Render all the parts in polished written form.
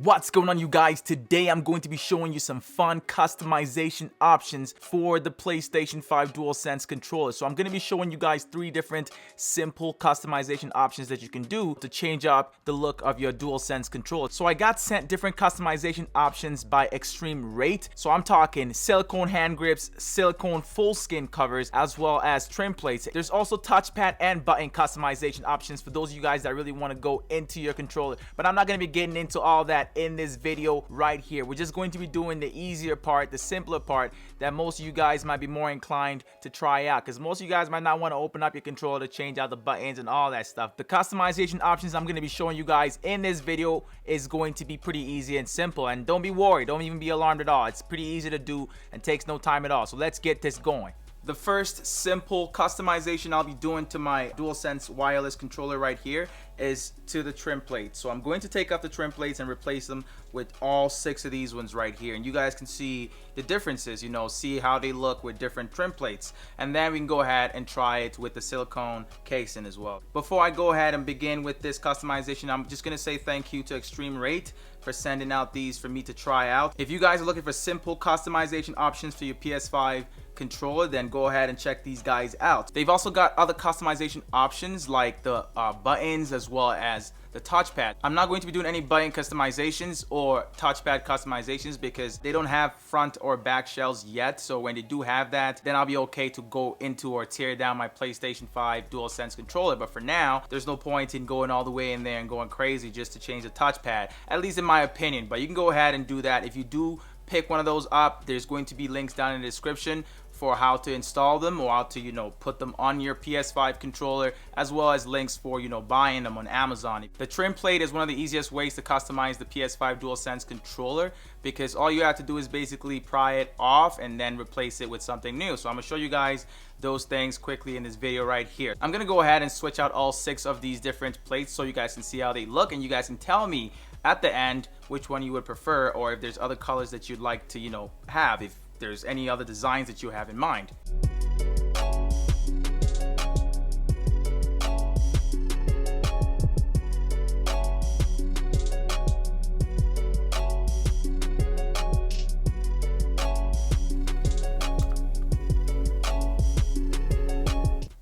What's going on, you guys? Today I'm going to be showing you some fun customization options for the PlayStation 5 Dualsense controller. So I'm going to be showing you guys 3 different simple customization options that you can do to change up the look of your Dualsense controller. So I got sent different customization options by extreme rate. So I'm talking silicone hand grips, silicone full skin covers, as well as trim plates. There's also touchpad and button customization options for those of you guys that really want to go into your controller. But I'm not going to be getting into all that in this video right here. We're just going to be doing the easier part, the simpler part that most of you guys might be more inclined to try out, because most of you guys might not want to open up your controller to change out the buttons and all that stuff. The customization options I'm going to be showing you guys in this video is going to be pretty easy and simple, and don't be worried, don't even be alarmed at all. It's pretty easy to do and takes no time at all. So let's get this going. The first simple customization I'll be doing to my DualSense wireless controller right here is to the trim plate. So I'm going to take off the trim plates and replace them with all 6 of these ones right here. And you guys can see the differences, see how they look with different trim plates. And then we can go ahead and try it with the silicone casing as well. Before I go ahead and begin with this customization, I'm just going to say thank you to Extreme Rate for sending out these for me to try out. If you guys are looking for simple customization options for your PS5 controller, then go ahead and check these guys out. They've also got other customization options like the buttons as well as the touchpad. I'm not going to be doing any button customizations or touchpad customizations because they don't have front or back shells yet. So when they do have that, then I'll be okay to go into or tear down my PlayStation 5 DualSense controller. But for now, there's no point in going all the way in there and going crazy just to change the touchpad, at least in my opinion. But you can go ahead and do that. If you do pick one of those up, there's going to be links down in the description for how to install them or how to put them on your PS5 controller, as well as links for buying them on Amazon. The trim plate is one of the easiest ways to customize the PS5 DualSense controller, because all you have to do is basically pry it off and then replace it with something new. So I'm gonna show you guys those things quickly in this video right here. I'm gonna go ahead and switch out all 6 of these different plates so you guys can see how they look, and you guys can tell me at the end which one you would prefer, or if there's other colors that you'd like to have, if there's any other designs that you have in mind.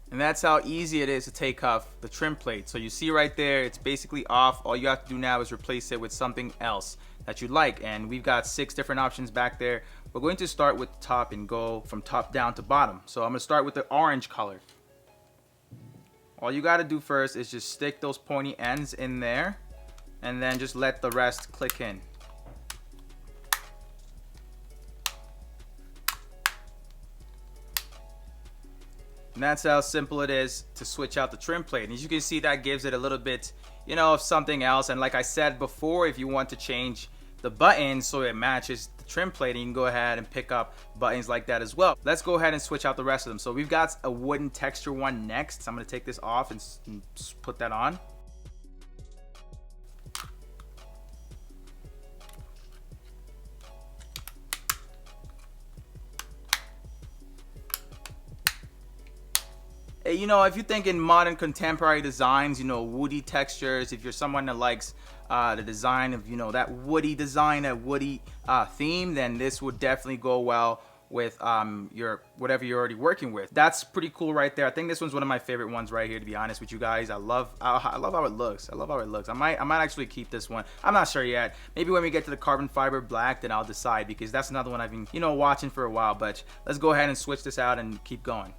And that's how easy it is to take off the trim plate. So you see right there, it's basically off. All you have to do now is replace it with something else that you like. And we've got 6 different options back there. We're going to start with the top and go from top down to bottom. So I'm going to start with the orange color. All you got to do first is just stick those pointy ends in there and then just let the rest click in. And that's how simple it is to switch out the trim plate. And as you can see, that gives it a little bit, of something else. And like I said before, if you want to change the buttons so it matches the trim plate, you can go ahead and pick up buttons like that as well. Let's go ahead and switch out the rest of them. So we've got a wooden texture one next. So I'm going to take this off and put that on. If you're thinking modern contemporary designs, woody textures, if you're someone that likes the design of, that woody design, that woody theme, then this would definitely go well with whatever you're already working with. That's pretty cool right there. I think this one's one of my favorite ones right here, to be honest with you guys. I love how it looks. I love how it looks. I might actually keep this one. I'm not sure yet. Maybe when we get to the carbon fiber black, then I'll decide, because that's another one I've been watching for a while. But let's go ahead and switch this out and keep going.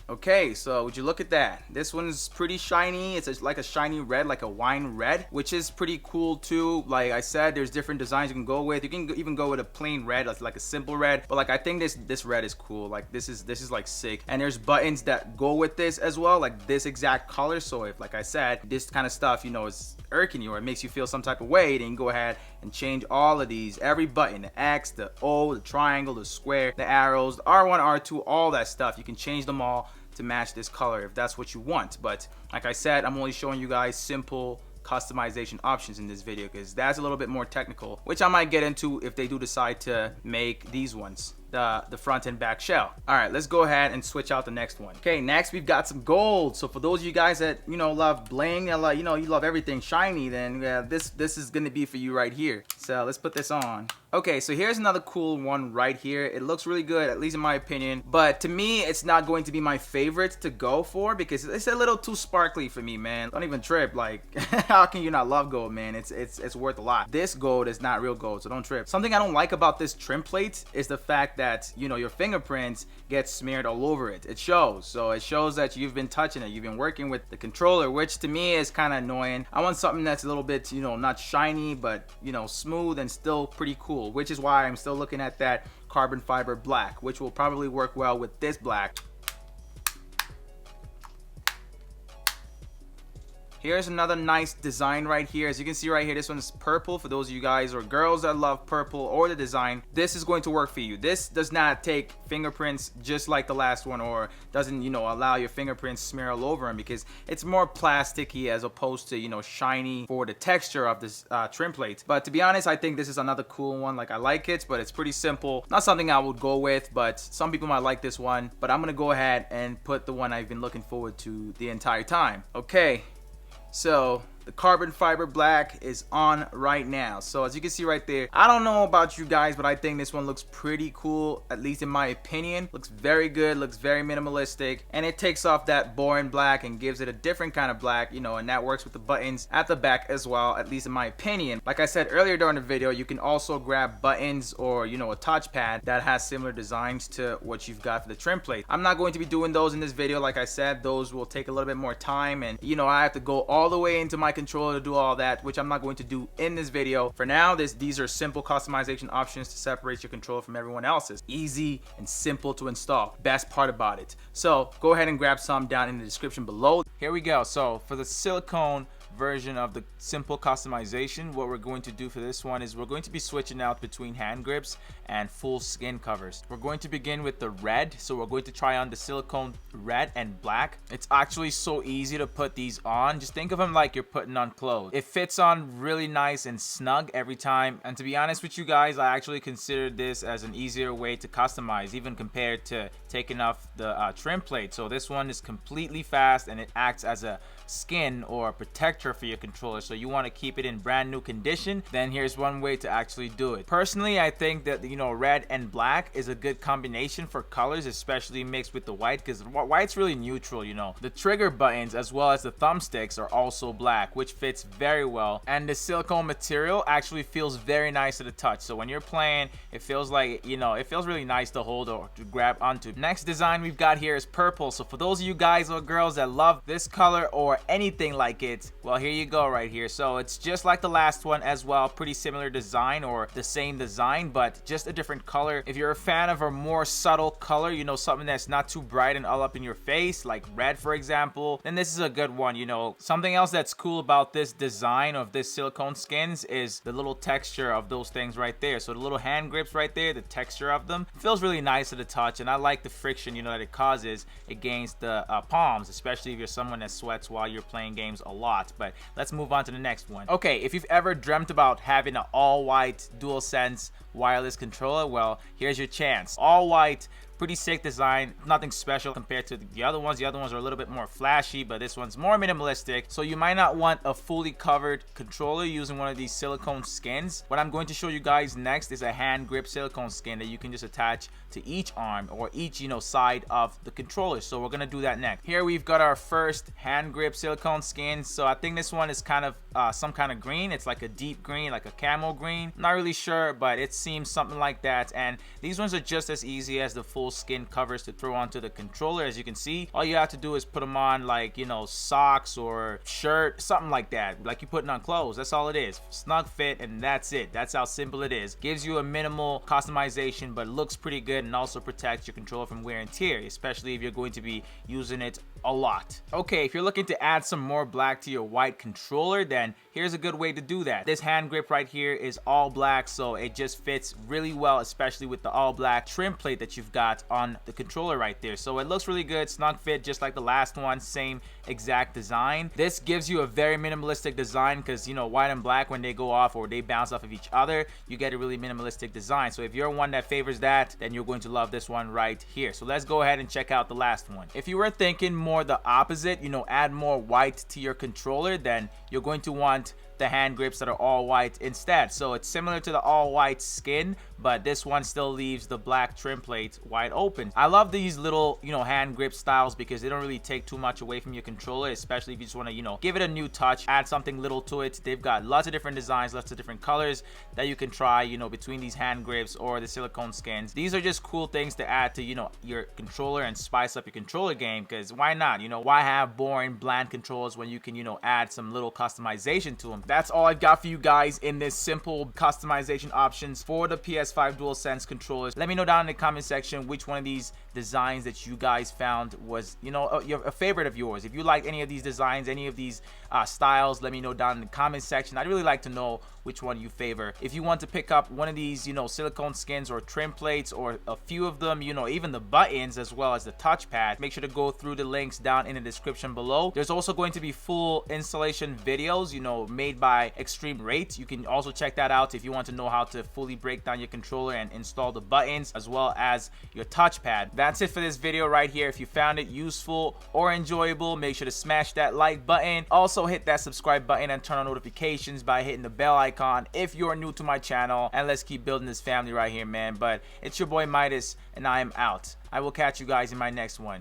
Okay, so would you look at that? This one's pretty shiny. It's like a shiny red, like a wine red, which is pretty cool too. Like I said, there's different designs you can go with. You can even go with a plain red, like a simple red. But like I think this red is cool. Like this is like sick. And there's buttons that go with this as well, like this exact color. So if, like I said, this kind of stuff, is irking you or it makes you feel some type of way, then you can go ahead and change all of these. Every button, the X, the O, the triangle, the square, the arrows, the R1, R2, all that stuff. You can change them all to match this color if that's what you want. But like I said, I'm only showing you guys simple customization options in this video, because that's a little bit more technical, which I might get into if they do decide to make these ones. the front and back shell. All right, let's go ahead and switch out the next one. Okay, next we've got some gold. So for those of you guys that, you know, love bling, you love everything shiny, then yeah, this is gonna be for you right here. So let's put this on. Okay, so here's another cool one right here. It looks really good, at least in my opinion. But to me, it's not going to be my favorite to go for because it's a little too sparkly for me, man. Don't even trip. Like, how can you not love gold, man? It's worth a lot. This gold is not real gold, so don't trip. Something I don't like about this trim plate is the fact that, you know, your fingerprints get smeared all over it. It shows. So it shows that you've been touching it. You've been working with the controller, which to me is kind of annoying. I want something that's a little bit, you know, not shiny, but, you know, smooth and still pretty cool, which is why I'm still looking at that carbon fiber black, which will probably work well with this black. Here's another nice design right here. As you can see right here, this one is purple for those of you guys or girls that love purple or the design. This is going to work for you. This does not take fingerprints just like the last one, or doesn't, you know, allow your fingerprints smear all over them, because it's more plasticky as opposed to, you know, shiny for the texture of this trim plate. But to be honest, I think this is another cool one. Like, I like it, but it's pretty simple. Not something I would go with, but some people might like this one. But I'm gonna go ahead and put the one I've been looking forward to the entire time. Okay. So the carbon fiber black is on right now. So as you can see right there, I don't know about you guys, but I think this one looks pretty cool, at least in my opinion. Looks very good, looks very minimalistic, and it takes off that boring black and gives it a different kind of black, you know, and that works with the buttons at the back as well, at least in my opinion. Like I said earlier during the video, you can also grab buttons or, you know, a touchpad that has similar designs to what you've got for the trim plate. I'm not going to be doing those in this video. Like I said, those will take a little bit more time, and, you know, I have to go all the way into my controller to do all that, which I'm not going to do in this video. For now, these are simple customization options to separate your controller from everyone else's. Easy and simple to install. Best part about it. So go ahead and grab some down in the description below. Here we go. So for the silicone version of the simple customization, what we're going to do for this one is we're going to be switching out between hand grips and full skin covers. We're going to begin with the red, so we're going to try on the silicone red and black. It's actually so easy to put these on. Just think of them like you're putting on clothes. It fits on really nice and snug every time, and to be honest with you guys, I actually considered this as an easier way to customize, even compared to taking off the trim plate. So this one is completely fast, and it acts as a skin or a protector for your controller. So you want to keep it in brand new condition, then here's one way to actually do it. Personally, I think that, you know, red and black is a good combination for colors, especially mixed with the white, because white's really neutral, you know. The trigger buttons as well as the thumbsticks are also black, which fits very well, and the silicone material actually feels very nice to the touch. So when you're playing, it feels like, you know, it feels really nice to hold or to grab onto. Next design we've got here is purple. So for those of you guys or girls that love this color or anything like it, well, here you go right here. So it's just like the last one as well, pretty similar design or the same design, but just a different color. If you're a fan of a more subtle color, you know, something that's not too bright and all up in your face, like red for example, then this is a good one. You know, something else that's cool about this design of this silicone skins is the little texture of those things right there. So the little hand grips right there, the texture of them feels really nice to the touch, and I like the friction, you know, that it causes against the palms, especially if you're someone that sweats while you're playing games a lot. But let's move on to the next one. Okay, if you've ever dreamt about having an all-white DualSense wireless controller, well, here's your chance. All white, pretty sick design, nothing special compared to the other ones. The other ones are a little bit more flashy, but this one's more minimalistic. So you might not want a fully covered controller using one of these silicone skins. What I'm going to show you guys next is a hand grip silicone skin that you can just attach to each arm or each, you know, side of the controller. So we're gonna do that next. Here we've got our first hand grip silicone skin. So I think this one is kind of some kind of green. It's like a deep green, like a camo green. Not really sure, but it seems something like that. And these ones are just as easy as the full skin covers to throw onto the controller. As you can see, all you have to do is put them on like, you know, socks or shirt, something like that, like you're putting on clothes. That's all it is. Snug fit, and that's it. That's how simple it is. Gives you a minimal customization, but looks pretty good, and also protects your controller from wear and tear, especially if you're going to be using it a lot. Okay, if you're looking to add some more black to your white controller, then then here's a good way to do that. This hand grip right here is all black, so it just fits really well, especially with the all black trim plate that you've got on the controller right there. So it looks really good, snug fit, just like the last one, same exact design. This gives you a very minimalistic design because, you know, white and black, when they go off or they bounce off of each other, you get a really minimalistic design. So if you're one that favors that, then you're going to love this one right here. So let's go ahead and check out the last one. If you were thinking more the opposite, you know, add more white to your controller, then you're going to want the hand grips that are all white instead. So it's similar to the all white skin, but this one still leaves the black trim plate wide open. I love these little, you know, hand grip styles because they don't really take too much away from your controller, especially if you just want to, you know, give it a new touch, add something little to it. They've got lots of different designs, lots of different colors that you can try, you know, between these hand grips or the silicone skins. These are just cool things to add to, you know, your controller and spice up your controller game, because why not? You know, why have boring, bland controls when you can, you know, add some little customization to them? That's all I've got for you guys in this simple customization options for the PS5 Dualsense controllers. Let me know down in the comment section which one of these designs that you guys found was, you know, a favorite of yours. If you like any of these designs, any of these styles, let me know down in the comment section. I'd really like to know which one you favor. If you want to pick up one of these, you know, silicone skins or trim plates, or a few of them, you know, even the buttons as well as the touchpad, make sure to go through the links down in the description below. There's also going to be full installation videos, you know, made by Extreme Rate. You can also check that out if you want to know how to fully break down your controller and install the buttons as well as your touchpad. That's it for this video right here. If you found it useful or enjoyable, make sure to smash that like button. Also hit that subscribe button and turn on notifications by hitting the bell icon if you're new to my channel. And let's keep building this family right here, man. But it's your boy Midas, and I am out. I will catch you guys in my next one.